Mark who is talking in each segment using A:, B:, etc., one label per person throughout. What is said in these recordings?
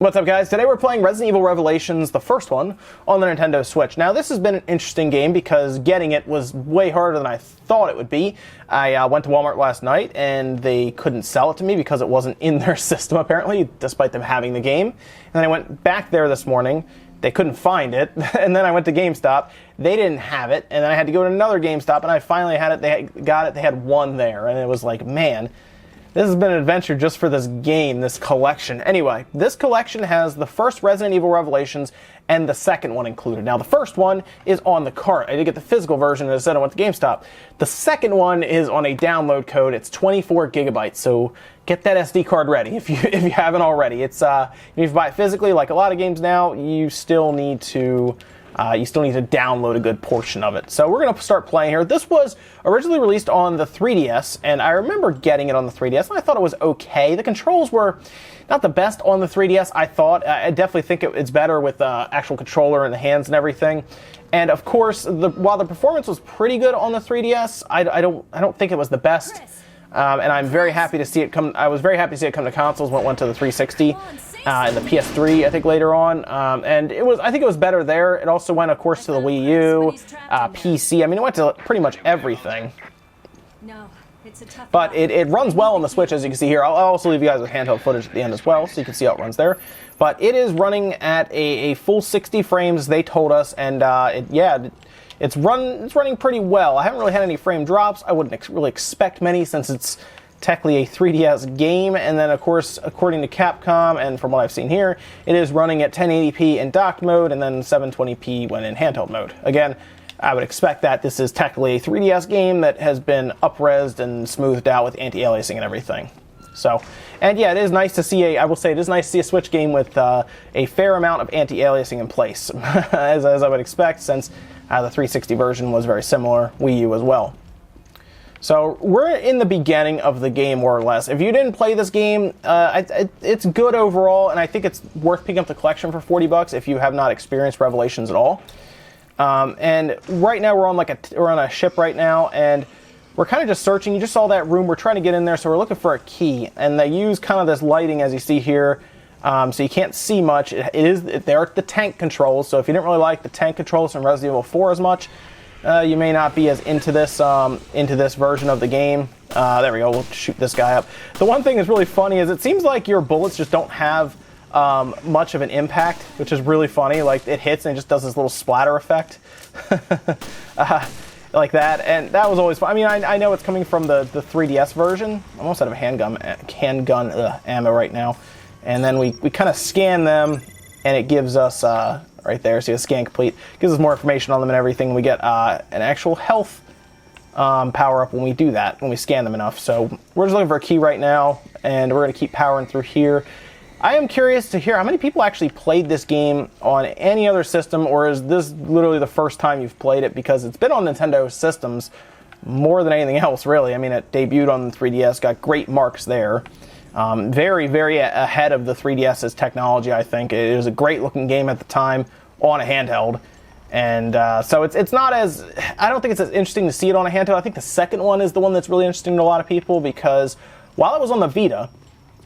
A: What's up, guys? Today we're playing Resident Evil Revelations, the first one, on the Nintendo Switch. Now, this has been an interesting game because getting it was way harder than I thought it would be. I went to Walmart last night and they couldn't sell it to me because it wasn't in their system, apparently, despite them having the game. And then I went back there this morning. They couldn't find it. And then I went to GameStop. They didn't have it. And then I had to go to another GameStop, and I finally had it. They got it. They had one there. And it was like, man, this has been an adventure just for this game, this collection. Anyway, this collection has the first Resident Evil Revelations and the second one included. Now, the first one is on the cart. I did get the physical version, as I said, I went to GameStop. The second one is on a download code. It's 24 gigabytes, so get that SD card ready if you haven't already. It's if you buy it physically, like a lot of games now, you still need to download a good portion of it. So we're going to start playing here. This was originally released on the 3DS, and I remember getting it on the 3DS, and I thought it was okay. The controls were not the best on the 3DS, I thought. I definitely think it's better with the actual controller and the hands and everything. And of course, while the performance was pretty good on the 3DS, I don't think it was the best. And I'm very happy to see it come. I was very happy to see it come to consoles when it went to the 360 and the PS3, I think, later on. And I think it was better there. It also went, of course, to the Wii U, PC. I mean, it went to pretty much everything. But it runs well on the Switch, as you can see here. I'll also leave you guys with handheld footage at the end as well, so you can see how it runs there. But it is running at a full 60 frames, they told us, and it's running pretty well. I haven't really had any frame drops. I wouldn't really expect many since it's technically a 3DS game. And then, of course, according to Capcom, and from what I've seen here, it is running at 1080p in docked mode and then 720p when in handheld mode. Again, I would expect that this is technically a 3DS game that has been up-resed and smoothed out with anti-aliasing and everything. So, and yeah, it is nice to see I will say it is nice to see a Switch game with a fair amount of anti-aliasing in place, as I would expect, since the 360 version was very similar, Wii U as well. So we're in the beginning of the game, more or less. If you didn't play this game, it's good overall, and I think it's worth picking up the collection for $40 if you have not experienced Revelations at all. And right now we're on a ship right now, and we're kind of just searching. You just saw that room. We're trying to get in there, so we're looking for a key. And they use kind of this lighting, as you see here, so you can't see much. They are the tank controls, so if you didn't really like the tank controls from Resident Evil 4 as much, you may not be as into this version of the game. There we go. We'll shoot this guy up. The one thing that's really funny is it seems like your bullets just don't have much of an impact, which is really funny. Like, it hits and it just does this little splatter effect. Like that, and that was always fun. I mean, I know it's coming from the 3DS version. I'm almost out of handgun ammo right now. And then we kind of scan them, and it gives us, right there, see the scan complete, gives us more information on them and everything. We get an actual health power-up when we do that, when we scan them enough. So we're just looking for a key right now, and we're going to keep powering through here. I am curious to hear how many people actually played this game on any other system, or is this literally the first time you've played it? Because it's been on Nintendo systems more than anything else, really. I mean, it debuted on the 3DS, got great marks there. Very, very ahead of the 3DS's technology, I think. It was a great-looking game at the time on a handheld. And so it's not as... I don't think it's as interesting to see it on a handheld. I think the second one is the one that's really interesting to a lot of people, because while it was on the Vita,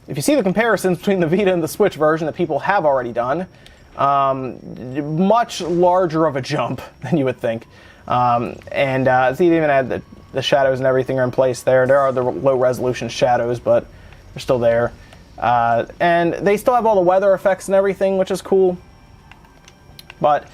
A: if you see the comparisons between the Vita and the Switch version that people have already done, much larger of a jump than you would think. So you even had the shadows and everything are in place there. There are the low-resolution shadows, but they're still there. And they still have all the weather effects and everything, which is cool. But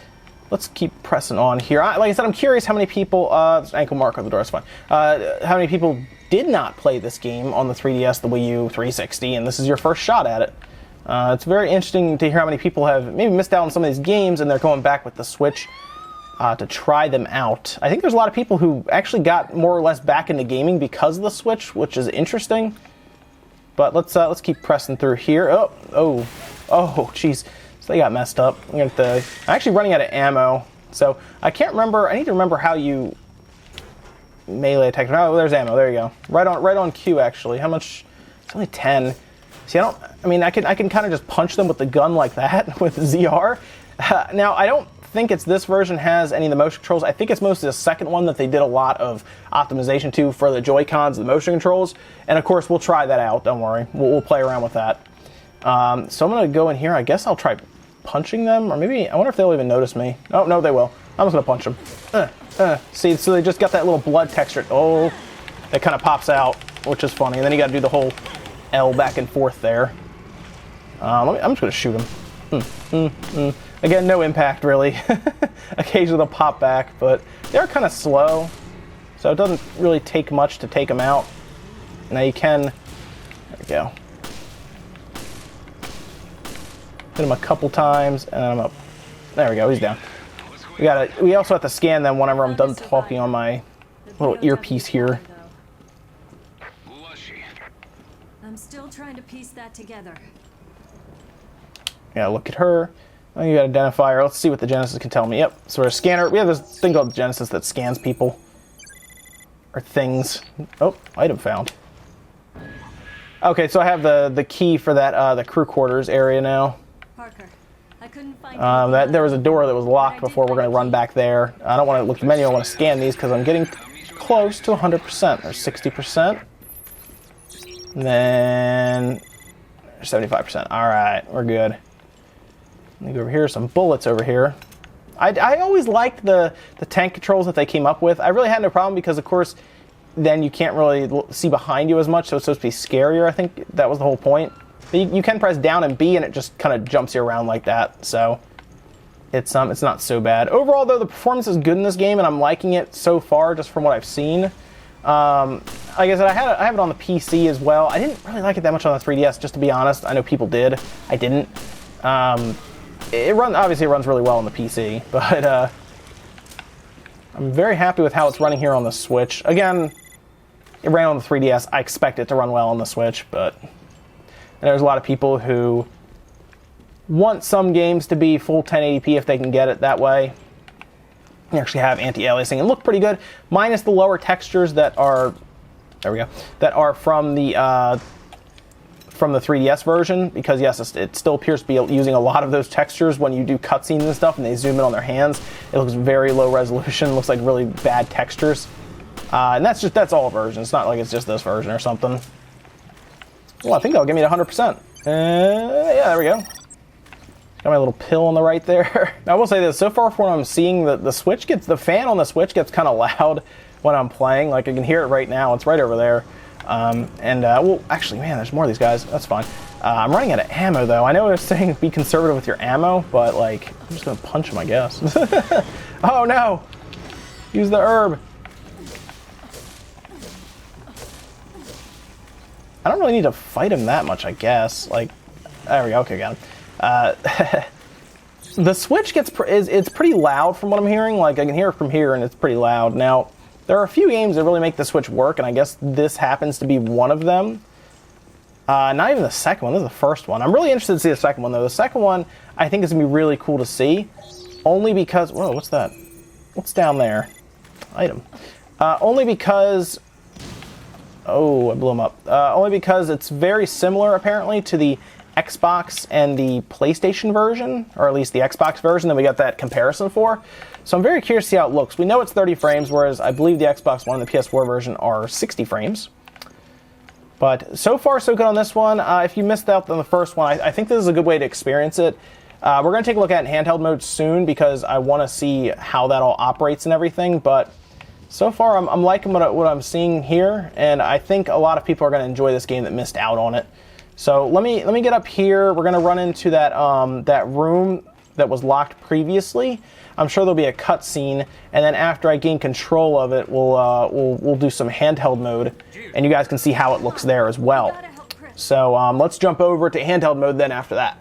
A: let's keep pressing on here. Like I said, I'm curious how many people... there's an ankle mark on the door, it's fine. How many people did not play this game on the 3DS, the Wii U, 360, and this is your first shot at it. It's very interesting to hear how many people have maybe missed out on some of these games, and they're going back with the Switch to try them out. I think there's a lot of people who actually got more or less back into gaming because of the Switch, which is interesting. But let's keep pressing through here. Oh, jeez. So they got messed up. I'm actually running out of ammo, so I can't remember. I need to remember how you melee attack. Oh, there's ammo. There you go. Right on cue, actually. How much? It's only 10. See, I can kind of just punch them with the gun like that with ZR. Now, I don't think it's this version has any of the motion controls. I think it's mostly the second one that they did a lot of optimization to for the Joy-Cons and the motion controls. And of course, we'll try that out. Don't worry. We'll play around with that. So I'm going to go in here. I guess I'll try punching them, or maybe, I wonder if they'll even notice me. Oh, no, they will. I'm just going to punch them. See, so they just got that little blood texture. Oh, it kind of pops out, which is funny. And then you got to do the whole L back and forth there. I'm just going to shoot them. Again, no impact, really. Occasionally they'll pop back, but they're kind of slow. So it doesn't really take much to take them out. Now you can, there we go. Hit him a couple times, and then I'm up. There we go, he's down. We also have to scan them whenever I'm done talking on my little earpiece here.
B: I'm still trying to piece that together.
A: Yeah, look at her. Oh, you got an identifier. Let's see what the Genesis can tell me. Yep, so we're a scanner. We have this thing called Genesis that scans people. Or things. Oh, item found. Okay, so I have the key for that the crew quarters area now.
B: Parker, I couldn't find
A: there was a door that was locked before. We're going to run back there. I don't want to look at the menu. I want to scan these because I'm getting close to 100%. There's 60%. And then 75%. All right, we're good. Let me go over here. Some bullets over here. I always liked the tank controls that they came up with. I really had no problem because, of course, then you can't really see behind you as much, so it's supposed to be scarier. I think that was the whole point. But you can press down and B, and it just kind of jumps you around like that. So it's not so bad. Overall, though, the performance is good in this game, and I'm liking it so far, just from what I've seen. Like I said, I have it on the PC as well. I didn't really like it that much on the 3DS, just to be honest. I know people did. I didn't. Obviously it runs really well on the PC, but I'm very happy with how it's running here on the Switch. Again, it ran on the 3DS. I expect it to run well on the Switch, but there's a lot of people who want some games to be full 1080p if they can get it that way. You actually have anti-aliasing and look pretty good, minus the lower textures that are, there we go, that are from the 3DS version, because yes, it still appears to be using a lot of those textures when you do cutscenes and stuff and they zoom in on their hands. It looks very low resolution, looks like really bad textures. And that's all versions. It's not like it's just this version or something. Well, I think that'll give me to 100%. Yeah, there we go. Got my little pill on the right there. Now, I will say this, so far from what I'm seeing, the fan on the Switch gets kind of loud when I'm playing. Like, I can hear it right now. It's right over there. Well, actually, man, there's more of these guys. That's fine. I'm running out of ammo, though. I know I was saying be conservative with your ammo, but, like, I'm just going to punch him, I guess. Oh, no! Use the herb. I don't really need to fight him that much, I guess. Like, there we go. Okay, got him. The Switch it's pretty loud from what I'm hearing. Like, I can hear it from here, and it's pretty loud. Now, there are a few games that really make the Switch work, and I guess this happens to be one of them. Not even the second one. This is the first one. I'm really interested to see the second one, though. The second one, I think, is going to be really cool to see. Only because... Whoa, what's that? What's down there? Item. Only because... Oh, I blew him up. Only because it's very similar, apparently, to the Xbox and the PlayStation version, or at least the Xbox version that we got that comparison for. So I'm very curious to see how it looks. We know it's 30 frames, whereas I believe the Xbox One and the PS4 version are 60 frames. But so far, so good on this one. If you missed out on the first one, I think this is a good way to experience it. We're going to take a look at it in handheld mode soon because I want to see how that all operates and everything. But so far, I'm liking what I'm seeing here, and I think a lot of people are going to enjoy this game that missed out on it. So let me get up here. We're going to run into that that room that was locked previously. I'm sure there'll be a cutscene, and then after I gain control of it, we'll do some handheld mode, and you guys can see how it looks there as well. So let's jump over to handheld mode then after that.